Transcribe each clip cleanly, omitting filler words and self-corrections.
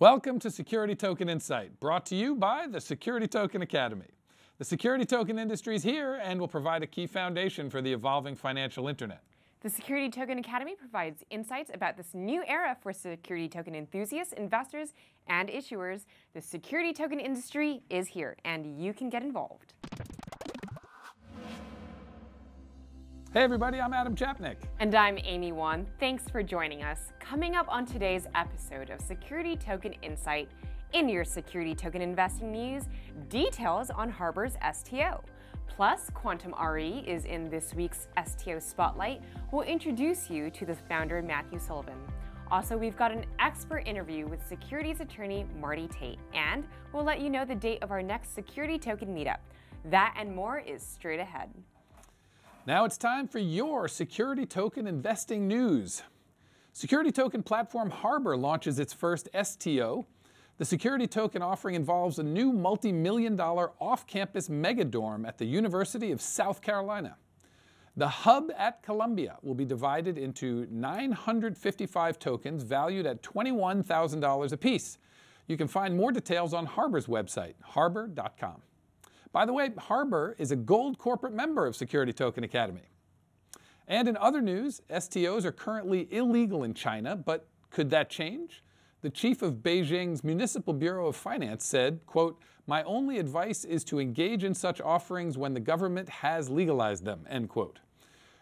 Welcome to Security Token Insight, brought to you by the Security Token Academy. The security token industry is here and will provide a key foundation for the evolving financial internet. The Security Token Academy provides insights about this new era for security token enthusiasts, investors, and issuers. The security token industry is here, and you can get involved. Hey everybody, I'm Adam Chapnick. And I'm Amy Wan. Thanks for joining us. Coming up on today's episode of Security Token Insight, in your security token investing news, details on Harbor's STO. Plus, QuantmRE is in this week's STO Spotlight. We'll introduce you to the founder, Matthew Sullivan. Also, we've got an expert interview with securities attorney Marty Tate, and we'll let you know the date of our next security token meetup. That and more is straight ahead. Now it's time for your security token investing news. Security token platform Harbor launches its first STO. The security token offering involves a new multi-million-dollar off-campus megadorm at the University of South Carolina. The hub at Columbia will be divided into 955 tokens valued at $21,000 apiece. You can find more details on Harbor's website, harbor.com. By the way, Harbor is a gold corporate member of Security Token Academy. And in other news, STOs are currently illegal in China, but could that change? The chief of Beijing's Municipal Bureau of Finance said, quote, "My only advice is to engage in such offerings when the government has legalized them," end quote.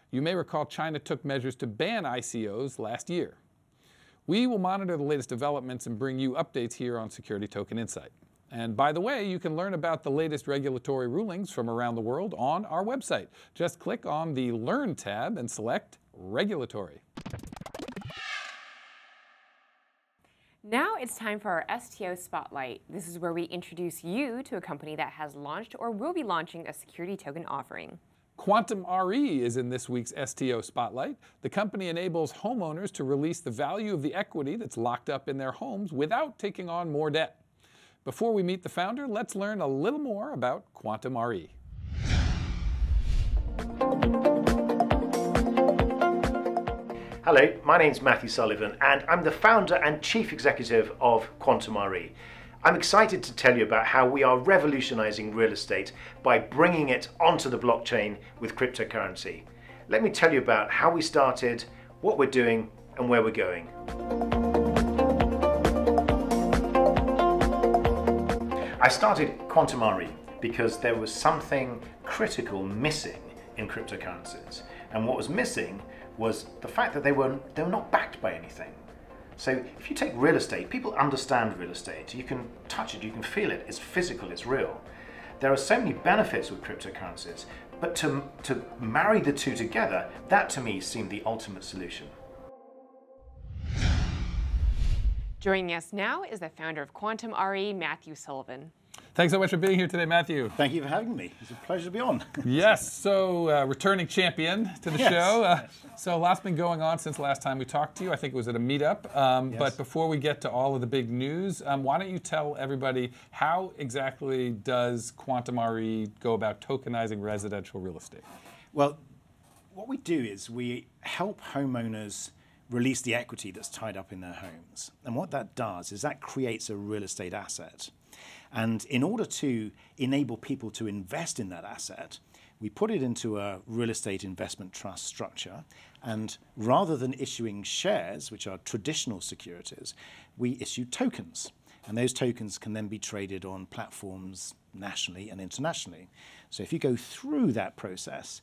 You may recall China took measures to ban ICOs last year. We will monitor the latest developments and bring you updates here on Security Token Insight. And by the way, you can learn about the latest regulatory rulings from around the world on our website. Just click on the Learn tab and select Regulatory. Now it's time for our STO Spotlight. This is where we introduce you to a company that has launched or will be launching a security token offering. QuantmRE is in this week's STO Spotlight. The company enables homeowners to release the value of the equity that's locked up in their homes without taking on more debt. Before we meet the founder, let's learn a little more about QuantmRE. Hello, my name's Matthew Sullivan and I'm the founder and chief executive of QuantmRE. I'm excited to tell you about how we are revolutionizing real estate by bringing it onto the blockchain with cryptocurrency. Let me tell you about how we started, what we're doing, and where we're going. I started QuantmRE because there was something critical missing in cryptocurrencies. And what was missing was the fact that they were not backed by anything. So if you take real estate, people understand real estate. You can touch it, you can feel it, it's physical, it's real. There are so many benefits with cryptocurrencies, but to marry the two together, that to me seemed the ultimate solution. Joining us now is the founder of QuantmRE, Matthew Sullivan. Thanks so much for being here today, Matthew. Thank you for having me. It's a pleasure to be on. Yes, so returning champion to the show. So a lot's been going on since last time we talked to you. I think it was at a meetup. But before we get to all of the big news, why don't you tell everybody how exactly does QuantmRE go about tokenizing residential real estate? Well, what we do is we help homeowners release the equity that's tied up in their homes. And what that does is that creates a real estate asset. And in order to enable people to invest in that asset, we put it into a real estate investment trust structure. And rather than issuing shares, which are traditional securities, we issue tokens. And those tokens can then be traded on platforms nationally and internationally. So if you go through that process,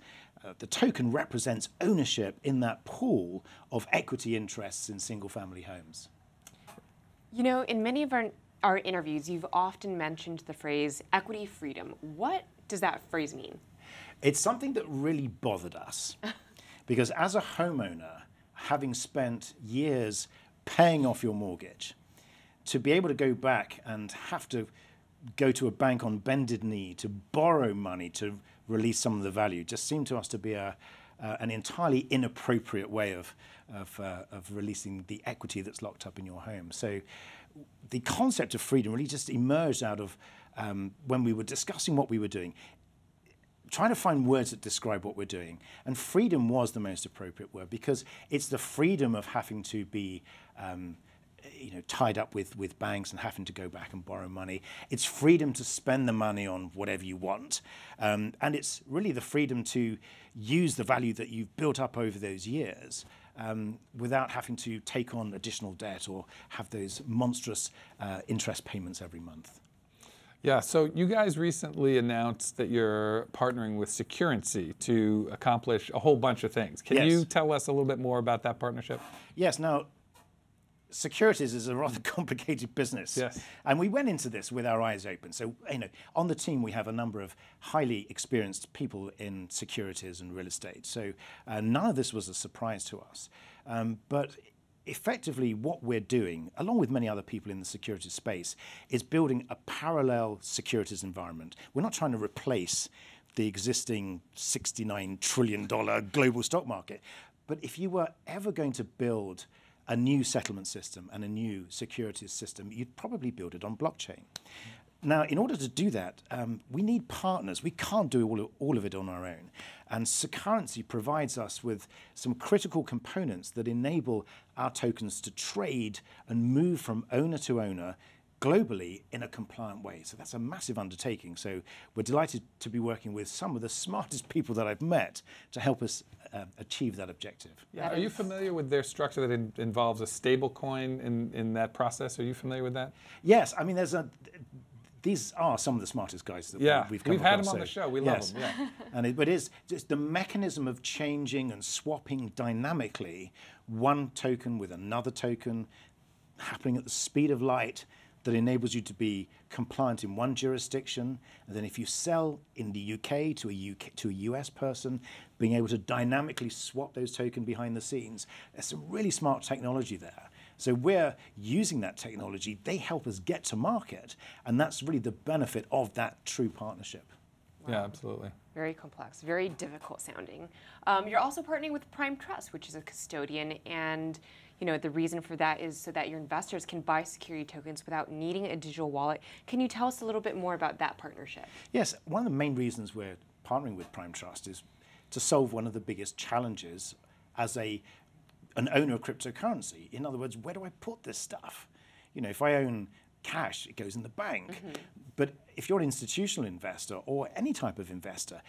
the token represents ownership in that pool of equity interests in single-family homes. You know, in many of our interviews, you've often mentioned the phrase equity freedom. What does that phrase mean? It's something that really bothered us because as a homeowner, having spent years paying off your mortgage, to be able to go back and have to go to a bank on bended knee to borrow money to release some of the value just seemed to us to be an entirely inappropriate way of releasing the equity that's locked up in your home. So the concept of freedom really just emerged out of when we were discussing what we were doing, trying to find words that describe what we're doing. And freedom was the most appropriate word because it's the freedom of having to be tied up with banks and having to go back and borrow money. It's freedom to spend the money on whatever you want. And it's really the freedom to use the value that you've built up over those years without having to take on additional debt or have those monstrous interest payments every month. Yeah, so you guys recently announced that you're partnering with Securency to accomplish a whole bunch of things. Can you tell us a little bit more about that partnership? Yes, now, securities is a rather complicated business. Yes. And we went into this with our eyes open. So, on the team, we have a number of highly experienced people in securities and real estate. So none of this was a surprise to us. But effectively, what we're doing, along with many other people in the securities space, is building a parallel securities environment. We're not trying to replace the existing $69 trillion global stock market. But if you were ever going to build a new settlement system and a new securities system, you'd probably build it on blockchain. Now, in order to do that, we need partners. We can't do all of it on our own. And Securency provides us with some critical components that enable our tokens to trade and move from owner to owner globally in a compliant way. So that's a massive undertaking. So we're delighted to be working with some of the smartest people that I've met to help us achieve that objective. Yeah. Are you familiar with their structure that involves a stable coin in that process? Are you familiar with that? Yes. I mean, these are some of the smartest guys that we've come across. We've had them on the show. We love them. Yeah. And it is just the mechanism of changing and swapping dynamically one token with another token happening at the speed of light that enables you to be compliant in one jurisdiction. And then if you sell in the UK to a US person, being able to dynamically swap those tokens behind the scenes. There's some really smart technology there. So we're using that technology. They help us get to market. And that's really the benefit of that true partnership. Wow. Yeah, absolutely. Very complex, very difficult sounding. You're also partnering with Prime Trust, which is a custodian, and the reason for that is so that your investors can buy security tokens without needing a digital wallet. Can you tell us a little bit more about that partnership? Yes, one of the main reasons we're partnering with Prime Trust is to solve one of the biggest challenges as an owner of cryptocurrency. In other words, where do I put this stuff? If I own cash, it goes in the bank. Mm-hmm. But if you're an institutional investor or any type of investor,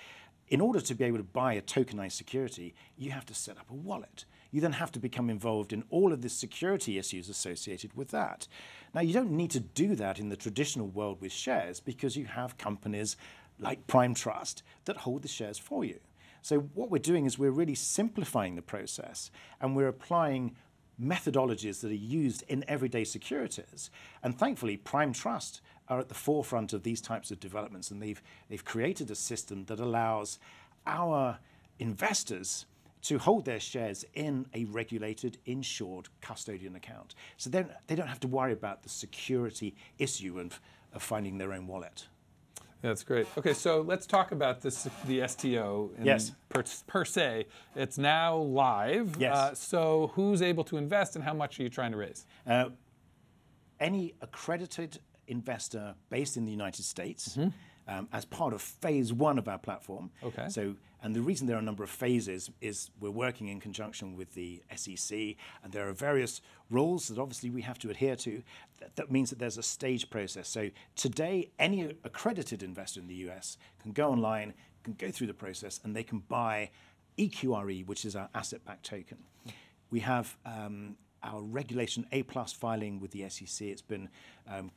in order to be able to buy a tokenized security, you have to set up a wallet. You then have to become involved in all of the security issues associated with that. Now, you don't need to do that in the traditional world with shares because you have companies like Prime Trust that hold the shares for you. So what we're doing is we're really simplifying the process, and we're applying methodologies that are used in everyday securities. And thankfully, Prime Trust are at the forefront of these types of developments, and they've created a system that allows our investors to hold their shares in a regulated, insured custodian account. So they don't have to worry about the security issue of finding their own wallet. That's great. Okay, so let's talk about the STO per se. It's now live. Yes. So who's able to invest and how much are you trying to raise? Any accredited investor based in the United States as part of phase 1 of our platform. Okay. And the reason there are a number of phases is we're working in conjunction with the SEC, and there are various rules that obviously we have to adhere to. That means that there's a stage process. So today, any accredited investor in the US can go online, can go through the process, and they can buy EQRE, which is our asset-backed token. We have our Regulation A+ filing with the SEC. It's been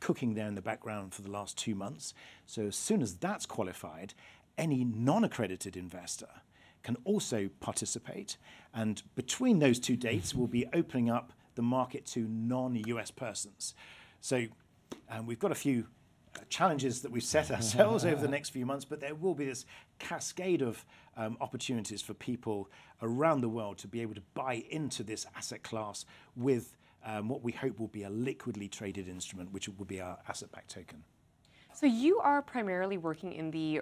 cooking there in the background for the last 2 months. So as soon as that's qualified, any non-accredited investor can also participate. And between those 2 dates, we'll be opening up the market to non-US persons. So we've got a few challenges that we've set ourselves over the next few months, but there will be this cascade of opportunities for people around the world to be able to buy into this asset class with what we hope will be a liquidly traded instrument, which will be our asset-backed token. So you are primarily working in the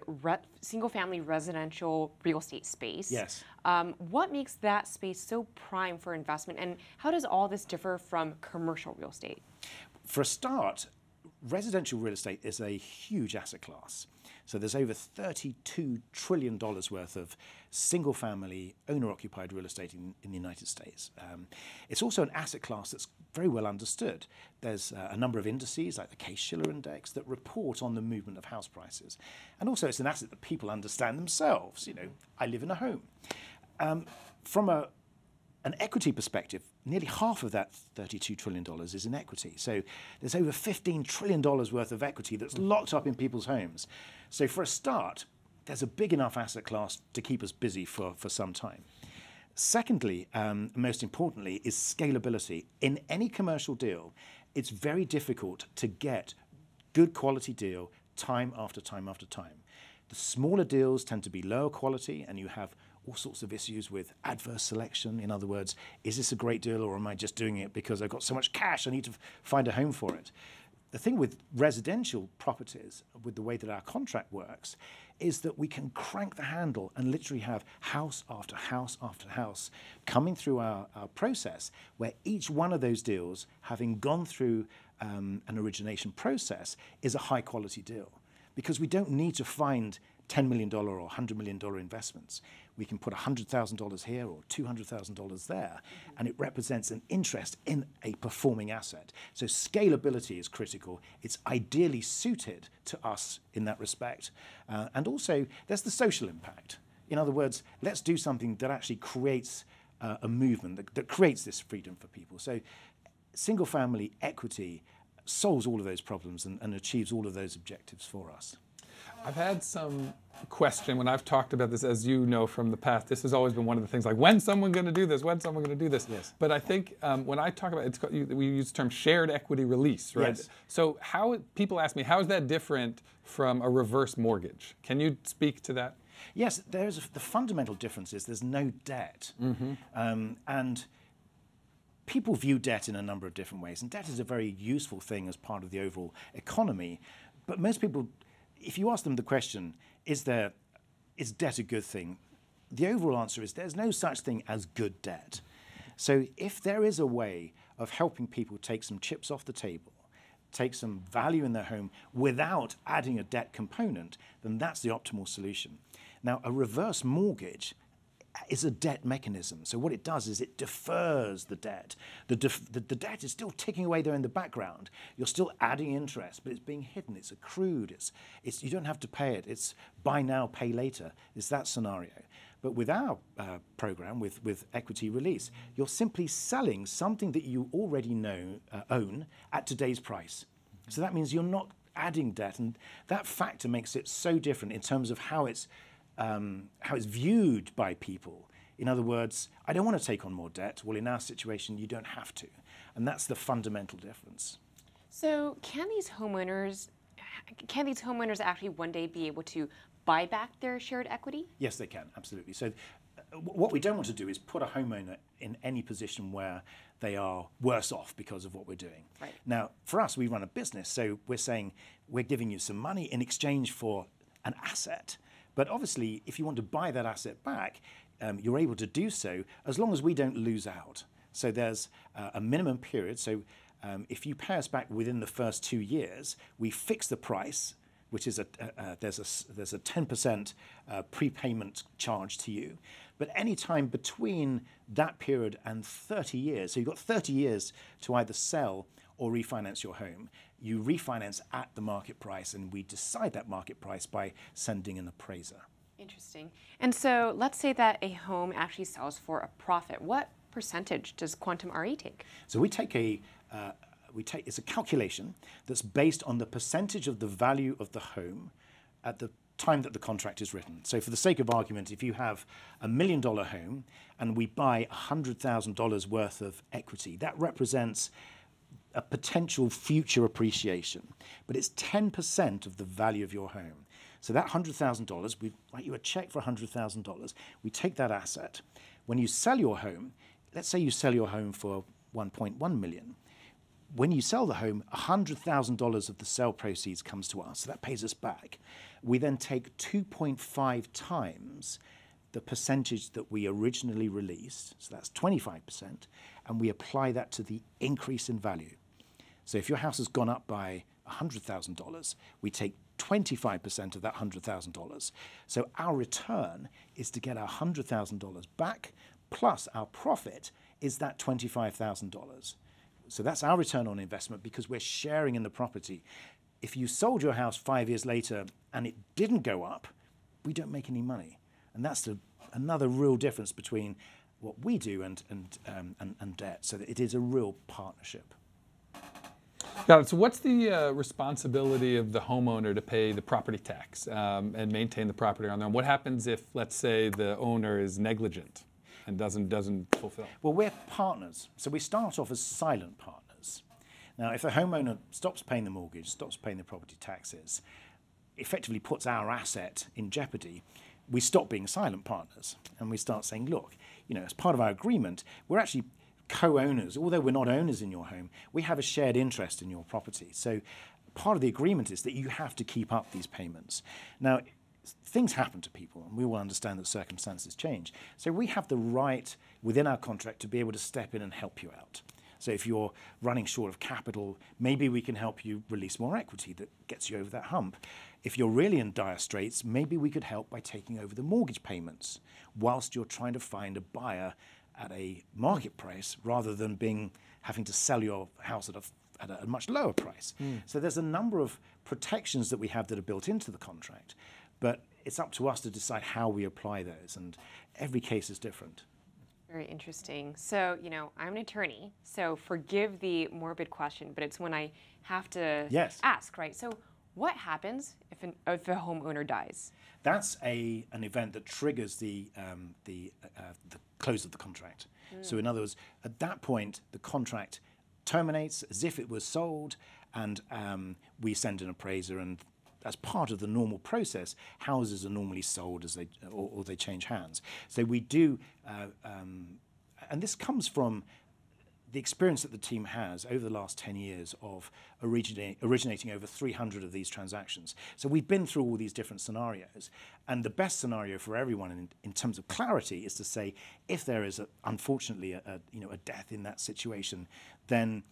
single-family residential real estate space. Yes. What makes that space so prime for investment, and how does all this differ from commercial real estate? For a start, residential real estate is a huge asset class. So there's over $32 trillion worth of single-family, owner-occupied real estate in the United States. It's also an asset class that's very well understood. There's a number of indices, like the Case-Shiller Index, that report on the movement of house prices. And also it's an asset that people understand themselves. You know, I live in a home. From an equity perspective, nearly half of that $32 trillion is in equity. So there's over $15 trillion worth of equity that's locked up in people's homes. So for a start, there's a big enough asset class to keep us busy for some time. Secondly, most importantly, is scalability. In any commercial deal, it's very difficult to get good quality deal time after time after time. The smaller deals tend to be lower quality, and you have all sorts of issues with adverse selection. In other words, is this a great deal, or am I just doing it because I've got so much cash I need to find a home for it? The thing with residential properties, with the way that our contract works, is that we can crank the handle and literally have house after house after house coming through our process, where each one of those deals, having gone through an origination process, is a high quality deal. Because we don't need to find $10 million or $100 million investments. We can put $100,000 here or $200,000 there, and it represents an interest in a performing asset. So scalability is critical. It's ideally suited to us in that respect. And also, there's the social impact. In other words, let's do something that actually creates a movement, that creates this freedom for people. So single-family equity solves all of those problems and achieves all of those objectives for us. I've had some question when I've talked about this, as you know from the past. This has always been one of the things, like, when's someone going to do this? When's someone going to do this? Yes. But I think when I talk about it, we use the term shared equity release, right? Yes. So people ask me, how is that different from a reverse mortgage? Can you speak to that? Yes, the fundamental difference is there's no debt. And people view debt in a number of different ways, and debt is a very useful thing as part of the overall economy. But most people, if you ask them the question, is debt a good thing? The overall answer is there's no such thing as good debt. So if there is a way of helping people take some chips off the table, take some value in their home without adding a debt component, then that's the optimal solution. Now, a reverse mortgage is a debt mechanism. So what it does is it defers the debt. The debt is still ticking away there in the background. You're still adding interest, but it's being hidden. It's accrued. It's you don't have to pay it. It's buy now, pay later. It's that scenario. But with our program, with equity release, you're simply selling something that you already own at today's price. So that means you're not adding debt, and that factor makes it so different in terms of how it's viewed by people. In other words, I don't want to take on more debt. Well, in our situation, you don't have to. And that's the fundamental difference. So can these homeowners actually one day be able to buy back their shared equity? Yes, they can, absolutely. So what we don't want to do is put a homeowner in any position where they are worse off because of what we're doing. Right. Now, for us, we run a business, so we're saying we're giving you some money in exchange for an asset. But obviously, if you want to buy that asset back, you're able to do so as long as we don't lose out. So there's a minimum period. So if you pay us back within the first 2 years, we fix the price, which is there's a 10% prepayment charge to you. But any time between that period and 30 years, so you've got 30 years to either sell or refinance your home. You refinance at the market price, and we decide that market price by sending an appraiser. Interesting. And so let's say that a home actually sells for a profit. What percentage does QuantmRE take? So we take it's a calculation that's based on the percentage of the value of the home at the time that the contract is written. So for the sake of argument, if you have $1 million home and we buy $100,000 worth of equity, that represents a potential future appreciation, but it's 10% of the value of your home. So that $100,000, we write you a check for $100,000. We take that asset. When you sell your home, let's say you sell your home for $1.1 million. When you sell the home, $100,000 of the sale proceeds comes to us. So that pays us back. We then take 2.5 times the percentage that we originally released, so that's 25%, and we apply that to the increase in value. So if your house has gone up by $100,000, we take 25% of that $100,000. So our return is to get our $100,000 back, plus our profit is that $25,000. So that's our return on investment because we're sharing in the property. If you sold your house 5 years later and it didn't go up, we don't make any money. And that's another real difference between what we do and debt. So that it is a real partnership. Got it. So what's the responsibility of the homeowner to pay the property tax and maintain the property on their own? What happens if, let's say, the owner is negligent and doesn't fulfill? Well, we're partners. So we start off as silent partners. Now, if the homeowner stops paying the mortgage, stops paying the property taxes, effectively puts our asset in jeopardy, we stop being silent partners and we start saying, look, as part of our agreement, we're actually co-owners. Although we're not owners in your home, we have a shared interest in your property. So part of the agreement is that you have to keep up these payments. Now, things happen to people and we all understand that circumstances change. So we have the right within our contract to be able to step in and help you out. So if you're running short of capital, maybe we can help you release more equity that gets you over that hump. If you're really in dire straits, maybe we could help by taking over the mortgage payments whilst you're trying to find a buyer at a market price rather than having to sell your house at a much lower price. So there's a number of protections that we have that are built into the contract, but it's up to us to decide how we apply those, and every case is different. Very interesting. So, I'm an attorney, so forgive the morbid question, but it's when I have to ask, right? So what happens if a homeowner dies? That's an event that triggers the close of the contract. So in other words, at that point, the contract terminates as if it was sold, and we send an appraiser, and as part of the normal process, houses are normally sold or they change hands. So we do, and this comes from the experience that the team has over the last 10 years of originating over 300 of these transactions. So we've been through all these different scenarios, and the best scenario for everyone in terms of clarity is to say, if there is unfortunately a death in that situation, then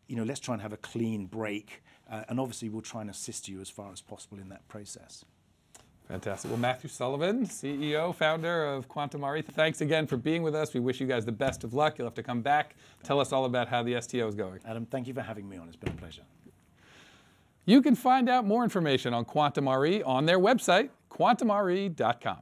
let's try and have a clean break, and obviously we'll try and assist you as far as possible in that process. Fantastic. Well, Matthew Sullivan, CEO, founder of QuantmRE, thanks again for being with us. We wish you guys the best of luck. You'll have to come back. Tell us all about how the STO is going. Adam, thank you for having me on. It's been a pleasure. You can find out more information on QuantmRE on their website, QuantmRE.com.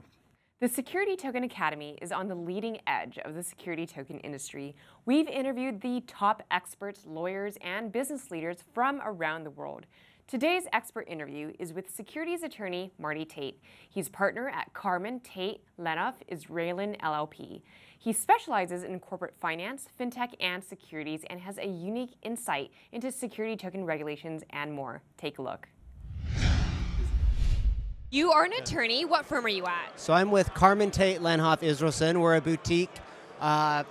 The Security Token Academy is on the leading edge of the security token industry. We've interviewed the top experts, lawyers, and business leaders from around the world. Today's expert interview is with securities attorney Marty Tate. He's partner at Carman, Tate, Lehnhof, Israelsen LLP. He specializes in corporate finance, fintech, and securities, and has a unique insight into security token regulations and more. Take a look. You are an attorney. What firm are you at? So I'm with Carman, Tate, Lehnhof, Israelsen. We're a boutique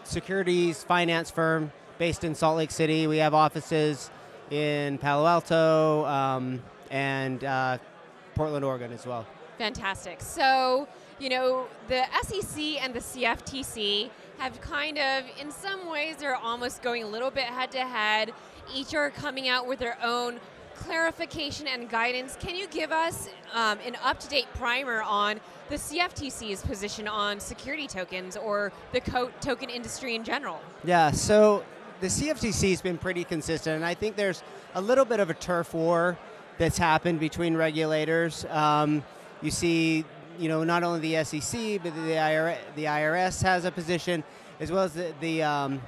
securities finance firm based in Salt Lake City. We have offices in Palo Alto and Portland, Oregon as well. Fantastic. So, the SEC and the CFTC have kind of, in some ways, they're almost going a little bit head to head. Each are coming out with their own clarification and guidance. Can you give us an up-to-date primer on the CFTC's position on security tokens or the token industry in general? Yeah, so the CFTC has been pretty consistent, and I think there's a little bit of a turf war that's happened between regulators. You see, not only the SEC, but the IRS has a position, as well as the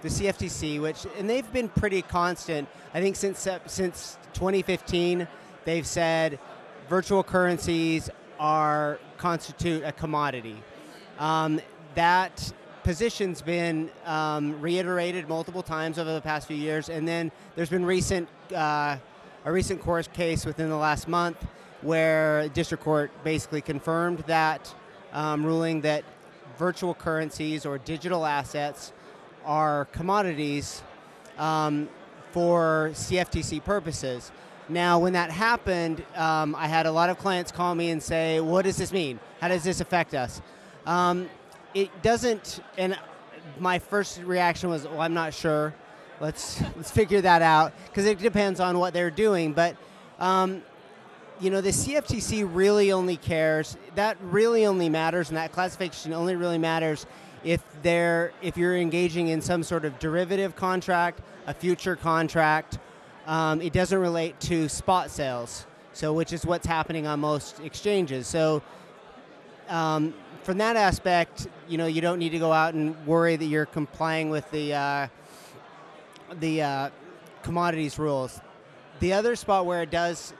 CFTC, and they've been pretty constant. I think since 2015, they've said virtual currencies constitute a commodity. That position's been reiterated multiple times over the past few years, and then there's been a recent court case within the last month where district court basically confirmed that ruling that virtual currencies or digital assets are commodities for CFTC purposes. Now, when that happened, I had a lot of clients call me and say, what does this mean? How does this affect us? It doesn't, and my first reaction was, well, I'm not sure. Let's figure that out, because it depends on what they're doing. But the CFTC really only cares, that really only matters, and that classification only really matters if you're engaging in some sort of derivative contract, a future contract. It doesn't relate to spot sales, so which is what's happening on most exchanges. So from that aspect, you don't need to go out and worry that you're complying with the commodities rules. The other spot where it does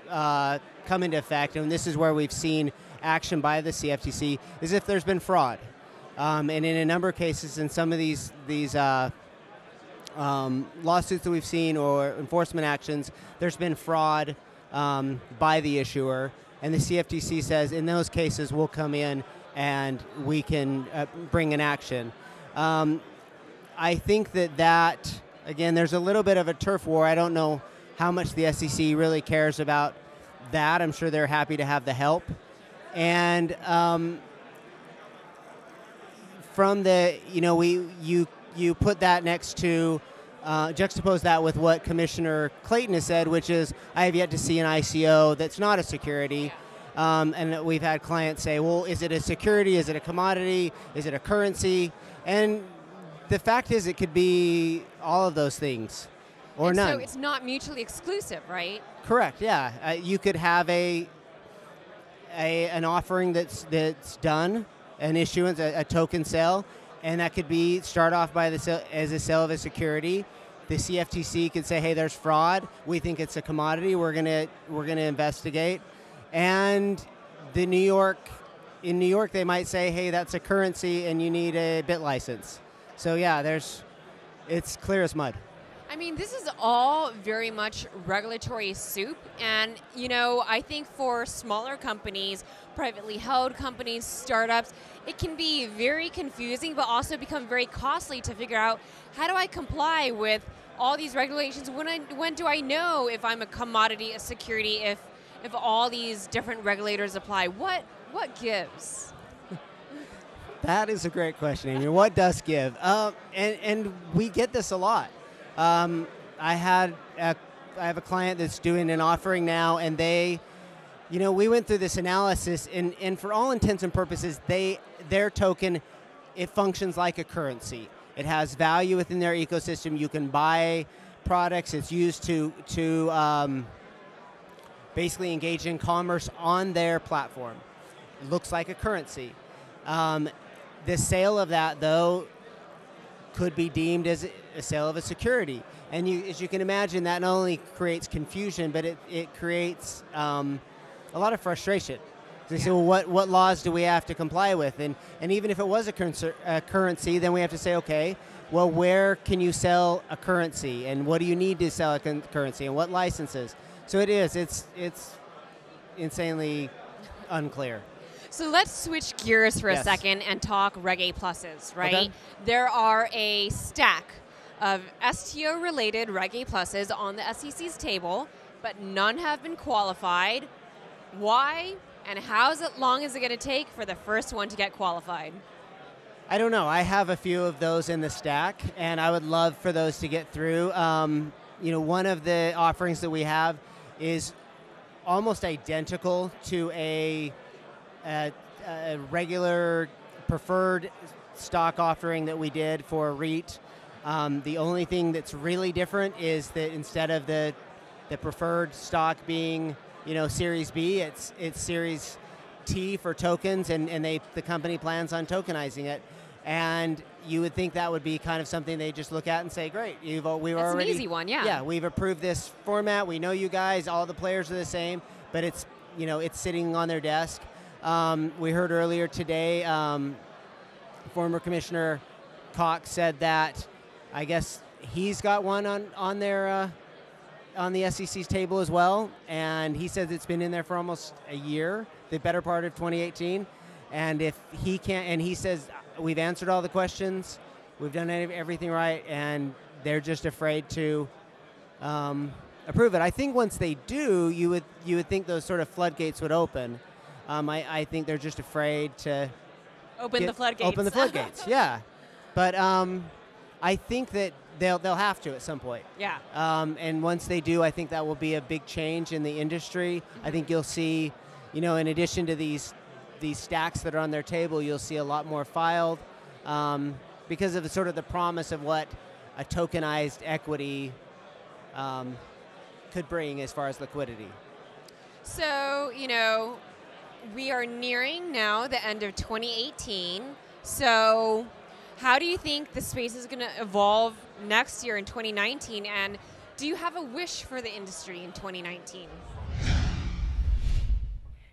come into effect, and this is where we've seen action by the CFTC, is if there's been fraud. And in a number of cases, in some of these lawsuits that we've seen or enforcement actions, there's been fraud by the issuer, and the CFTC says in those cases we'll come in and we can bring an action. I think that, again, there's a little bit of a turf war. I don't know how much the SEC really cares about that. I'm sure they're happy to have the help. And from the, you put that next to, juxtapose that with what Commissioner Clayton has said, which is, I have yet to see an ICO that's not a security. And we've had clients say, well, is it a security? Is it a commodity? Is it a currency? And the fact is, it could be all of those things, or none. So it's not mutually exclusive, right? Correct. Yeah, you could have an offering that's done, an issuance, a token sale, and that could be start off by as a sale of a security. The CFTC could say, hey, there's fraud. We think it's a commodity. We're gonna investigate. And in New York, they might say, hey, that's a currency, and you need a bit license. So yeah, it's clear as mud. I mean, this is all very much regulatory soup, and I think for smaller companies, privately held companies, startups, it can be very confusing, but also become very costly to figure out, how do I comply with all these regulations? When do I know if I'm a commodity, a security, if all these different regulators apply? What gives? That is a great question, Amy. What does give? And we get this a lot. I have a client that's doing an offering now, and they, we went through this analysis, and for all intents and purposes, their token, it functions like a currency. It has value within their ecosystem. You can buy products. It's used to basically engage in commerce on their platform. It looks like a currency. The sale of that, though, could be deemed as a sale of a security. And as you can imagine, that not only creates confusion, but it creates a lot of frustration. They say, well, what laws do we have to comply with? And even if it was a currency, then we have to say, okay, well, where can you sell a currency? And what do you need to sell a currency? And what licenses? So it's insanely unclear. So let's switch gears for a second and talk Reg A pluses, right? Okay. There are a stack of STO-related Reg A pluses on the SEC's table, but none have been qualified. Why, and how long is it going to take for the first one to get qualified? I don't know. I have a few of those in the stack, and I would love for those to get through. One of the offerings that we have is almost identical to a regular preferred stock offering that we did for a REIT. The only thing that's really different is that instead of the preferred stock being Series B, it's Series T for tokens, and the company plans on tokenizing it. And you would think that would be kind of something they just look at and say, great, we've already... That's an easy one, yeah. Yeah, we've approved this format. We know you guys. All the players are the same, but it's sitting on their desk. We heard earlier today, former Commissioner Cox said that, I guess he's got one on the SEC's table as well, and he says it's been in there for almost a year, the better part of 2018. And if he can't, and he says we've answered all the questions, we've done everything right, and they're just afraid to approve it. I think once they do, you would think those sort of floodgates would open. I think they're just afraid to open the floodgates. Open the floodgates, yeah. But I think that they'll have to at some point. Yeah. And once they do, I think that will be a big change in the industry. I think you'll see, in addition to these stacks that are on their table, you'll see a lot more filed because of sort of the promise of what a tokenized equity could bring as far as liquidity. So, we are nearing now the end of 2018. So how do you think the space is going to evolve next year in 2019? And do you have a wish for the industry in 2019?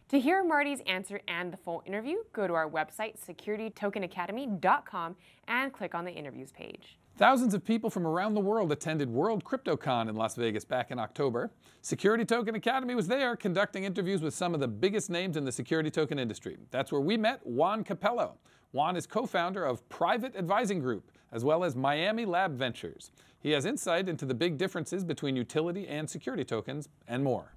To hear Marty's answer and the full interview, go to our website, securitytokenacademy.com, and click on the interviews page. Thousands of people from around the world attended World CryptoCon in Las Vegas back in October. Security Token Academy was there conducting interviews with some of the biggest names in the security token industry. That's where we met Juan Capello. Juan is co-founder of Private Advising Group, as well as Miami Lab Ventures. He has insight into the big differences between utility and security tokens and more.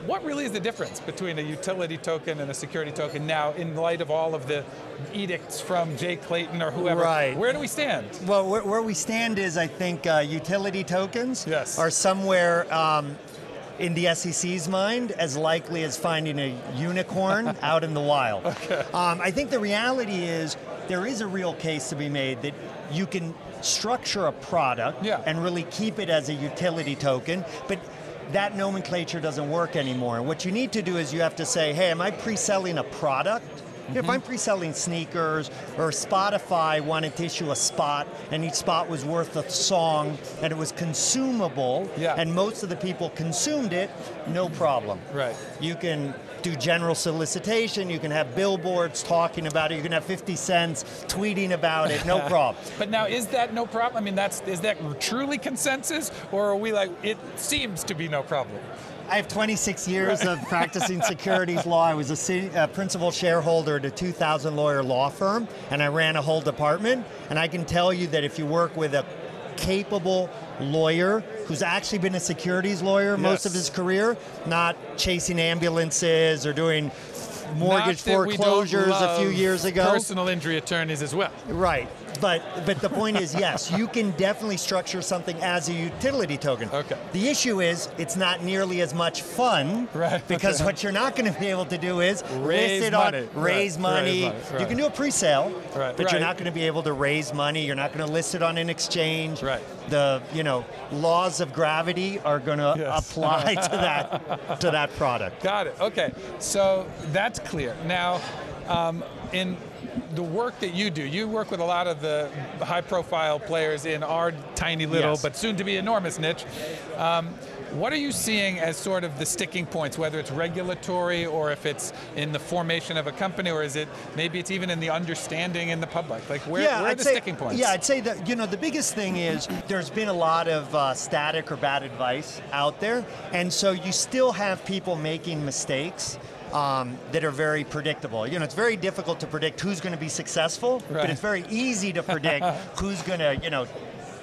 What really is the difference between a utility token and a security token now in light of all of the edicts from Jay Clayton or whoever? Right. Where do we stand? Well, where we stand is, I think, utility tokens Yes. are somewhere in the SEC's mind as likely as finding a unicorn out in the wild. Okay. I think the reality is there is a real case to be made that you can structure a product and really keep it as a utility token, but that nomenclature doesn't work anymore. What you need to do is you have to say, hey, am I pre-selling a product? If I'm pre-selling sneakers, or Spotify wanted to issue a spot, and each spot was worth a song, and it was consumable, and most of the people consumed it, no problem. Right. You can do general solicitation, you can have billboards talking about it, you can have 50 cents tweeting about it, no problem. But now, is that no problem? I mean, is that truly consensus, or are we like, it seems to be no problem? I have 26 years of practicing securities law. I was a principal shareholder at a 2,000 lawyer law firm, and I ran a whole department. And I can tell you that if you work with a capable lawyer who's actually been a securities lawyer most of his career, not chasing ambulances or doing mortgage foreclosures a few years ago. Personal injury attorneys as well. Right. But the point is, yes, you can definitely structure something as a utility token. Okay. The issue is it's not nearly as much fun, because what you're not going to be able to do is raise money. You can do a pre-sale, but you're not going to be able to raise money. You're not going to list it on an exchange. The laws of gravity are going to apply to that product. Got it. Okay. So that's clear. Now, in the work that you do, you work with a lot of the high-profile players in our tiny little, but soon-to-be enormous niche. What are you seeing as sort of the sticking points, whether it's regulatory or if it's in the formation of a company, or is it maybe it's even in the understanding in the public? Like where are the sticking points? Yeah, I'd say that the biggest thing is there's been a lot of static or bad advice out there, and so you still have people making mistakes that are very predictable. It's very difficult to predict who's going to be successful, but it's very easy to predict who's going to,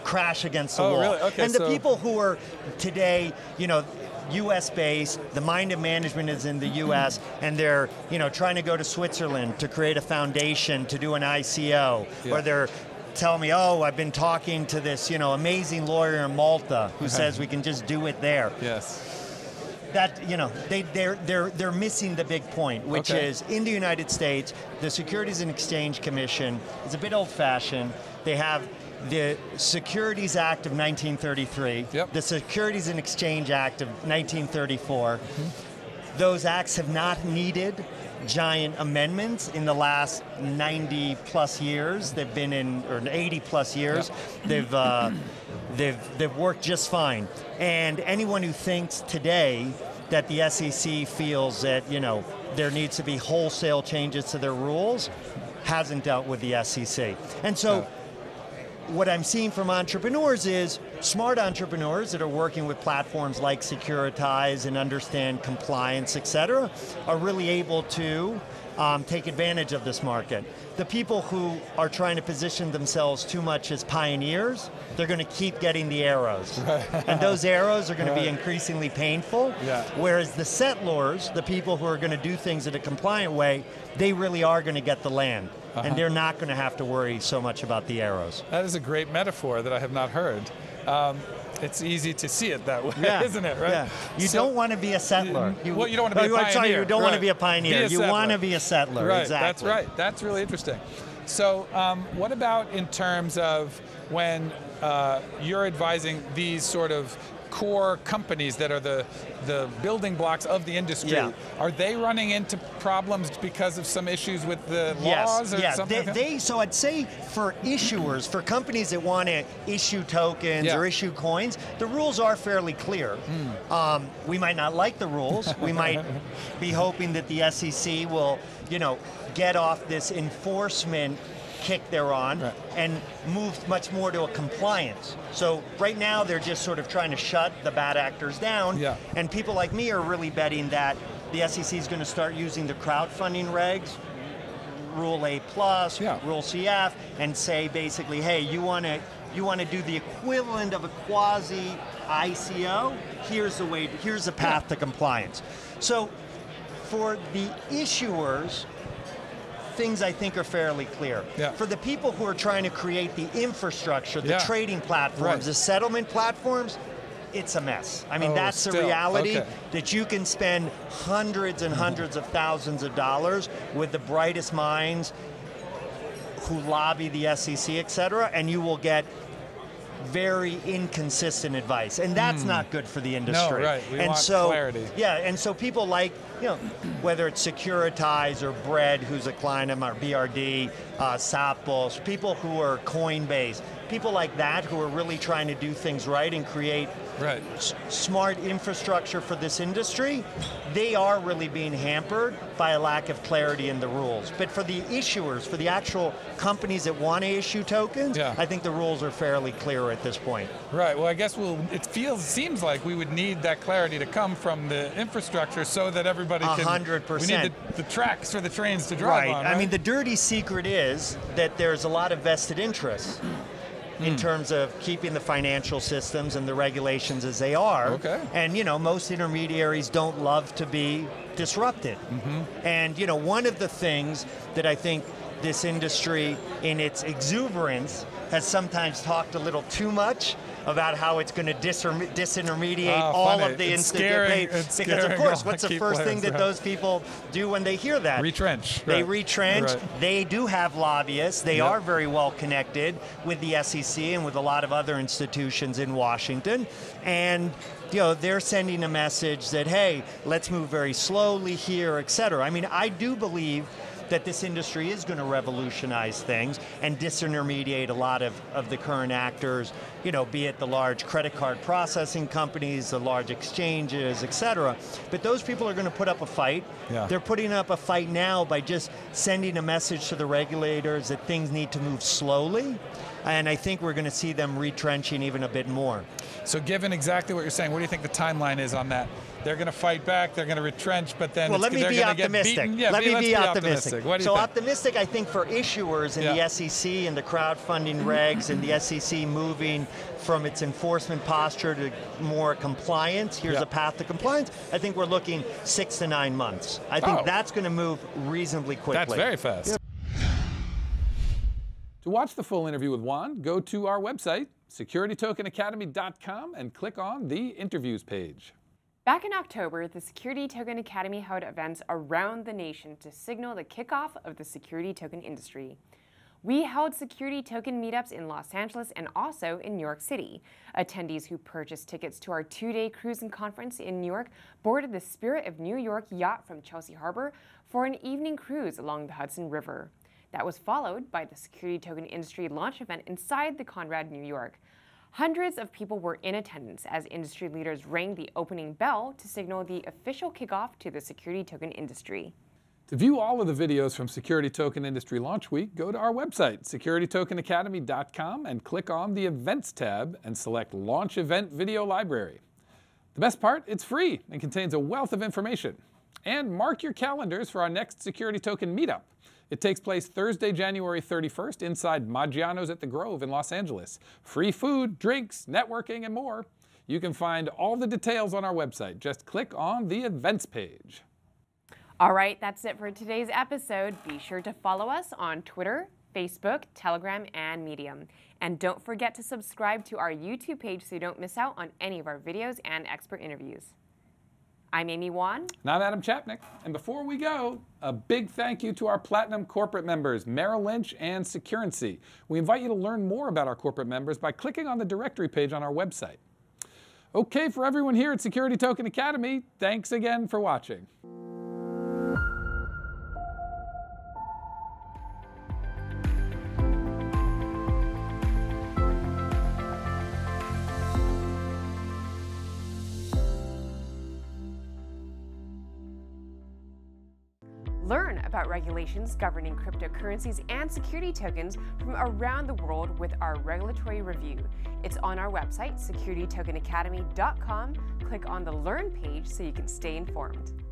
crash against the wall. Really? Okay, and the people who are today, U.S. based, the mind of management is in the U.S., and they're, trying to go to Switzerland to create a foundation to do an ICO, or they're telling me, oh, I've been talking to this, amazing lawyer in Malta who says we can just do it there. That they're missing the big point, which is in the United States, the Securities and Exchange Commission is a bit old-fashioned. They have the Securities Act of 1933, the Securities and Exchange Act of 1934. Those acts have not needed giant amendments in the last 90 plus years. They've been in, or 80 plus years. They've worked just fine. And anyone who thinks today that the SEC feels that, there needs to be wholesale changes to their rules hasn't dealt with the SEC. And so what I'm seeing from entrepreneurs is smart entrepreneurs that are working with platforms like Securitize and understand compliance, et cetera, are really able to take advantage of this market. The people who are trying to position themselves too much as pioneers, they're going to keep getting the arrows. And those arrows are going to be increasingly painful, whereas the settlers, the people who are going to do things in a compliant way, they really are going to get the land. and they're not going to have to worry so much about the arrows. That is a great metaphor that I have not heard. It's easy to see it that way, isn't it, right? Yeah. You don't want to be a settler. You don't want to be a pioneer. Sorry, you don't want to be a pioneer. You want to be a settler, right, exactly. That's right. That's really interesting. So what about in terms of when you're advising these sort of core companies that are the building blocks of the industry? Yeah. Are they running into problems because of some issues with the laws or something? So I'd say for issuers, for companies that want to issue tokens or issue coins, the rules are fairly clear. We might not like the rules. We might be hoping that the SEC will, get off this enforcement kick they're on and move much more to a compliance. So right now they're just sort of trying to shut the bad actors down, and people like me are really betting that the SEC is going to start using the crowdfunding regs, Rule A+, Rule CF, and say basically, hey, you want to do the equivalent of a quasi ICO, here's the path to compliance. So for the issuers, things I think are fairly clear. For the people who are trying to create the infrastructure, the trading platforms, the settlement platforms, it's a mess. I mean, that's the reality, that you can spend hundreds and hundreds of thousands of dollars with the brightest minds who lobby the SEC, et cetera, and you will get very inconsistent advice, and that's not good for the industry. No, right. We want clarity. Yeah, and so people like, whether it's Securitize or Bread, who's a client of our BRD, Sapos, people who are Coinbase, people like that who are really trying to do things right and create smart infrastructure for this industry, they are really being hampered by a lack of clarity in the rules. But for the issuers, for the actual companies that want to issue tokens, I think the rules are fairly clear at this point. Right, well I guess seems like we would need that clarity to come from the infrastructure so that everybody can... 100%. We need the tracks for the trains to drive on, right? I mean, the dirty secret is that there's a lot of vested interests in terms of keeping the financial systems and the regulations as they are. And most intermediaries don't love to be disrupted. And one of the things that I think this industry in its exuberance has sometimes talked a little too much about how it's going to disintermediate all of the it's because of course, what's the first thing that those people do when they hear that? Retrench. They retrench. They do have lobbyists. They are very well connected with the SEC and with a lot of other institutions in Washington. And they're sending a message that, hey, let's move very slowly here, et cetera. I mean, I do believe that this industry is going to revolutionize things and disintermediate a lot of the current actors, be it the large credit card processing companies, the large exchanges, et cetera. But those people are going to put up a fight. They're putting up a fight now by just sending a message to the regulators that things need to move slowly. And I think we're going to see them retrenching even a bit more. So given exactly what you're saying, what do you think the timeline is on that? They're going to fight back, they're going to retrench, but then they're going to get beaten. Let me be optimistic. What do you think? optimistic, I think, for issuers in the SEC and the crowdfunding regs and the SEC moving from its enforcement posture to more compliance, here's a path to compliance, I think we're looking 6 to 9 months. I think that's going to move reasonably quickly. That's very fast. To watch the full interview with Juan, go to our website, securitytokenacademy.com, and click on the interviews page. Back in October, the Security Token Academy held events around the nation to signal the kickoff of the security token industry. We held security token meetups in Los Angeles and also in New York City. Attendees who purchased tickets to our 2-day cruise and conference in New York boarded the Spirit of New York yacht from Chelsea Harbor for an evening cruise along the Hudson River. That was followed by the security token industry launch event inside the Conrad, New York. Hundreds of people were in attendance as industry leaders rang the opening bell to signal the official kickoff to the security token industry. To view all of the videos from Security Token Industry Launch Week, go to our website, securitytokenacademy.com, and click on the Events tab and select Launch Event Video Library. The best part, it's free and contains a wealth of information. And mark your calendars for our next Security Token Meetup. It takes place Thursday, January 31st inside Maggiano's at the Grove in Los Angeles. Free food, drinks, networking, and more. You can find all the details on our website. Just click on the events page. All right, that's it for today's episode. Be sure to follow us on Twitter, Facebook, Telegram, and Medium. And don't forget to subscribe to our YouTube page so you don't miss out on any of our videos and expert interviews. I'm Amy Wan. And I'm Adam Chapnick. And before we go, a big thank you to our Platinum corporate members, Merrill Lynch and Securency. We invite you to learn more about our corporate members by clicking on the directory page on our website. Okay, for everyone here at Security Token Academy, thanks again for watching. Learn about regulations governing cryptocurrencies and security tokens from around the world with our regulatory review. It's on our website, securitytokenacademy.com. Click on the Learn page so you can stay informed.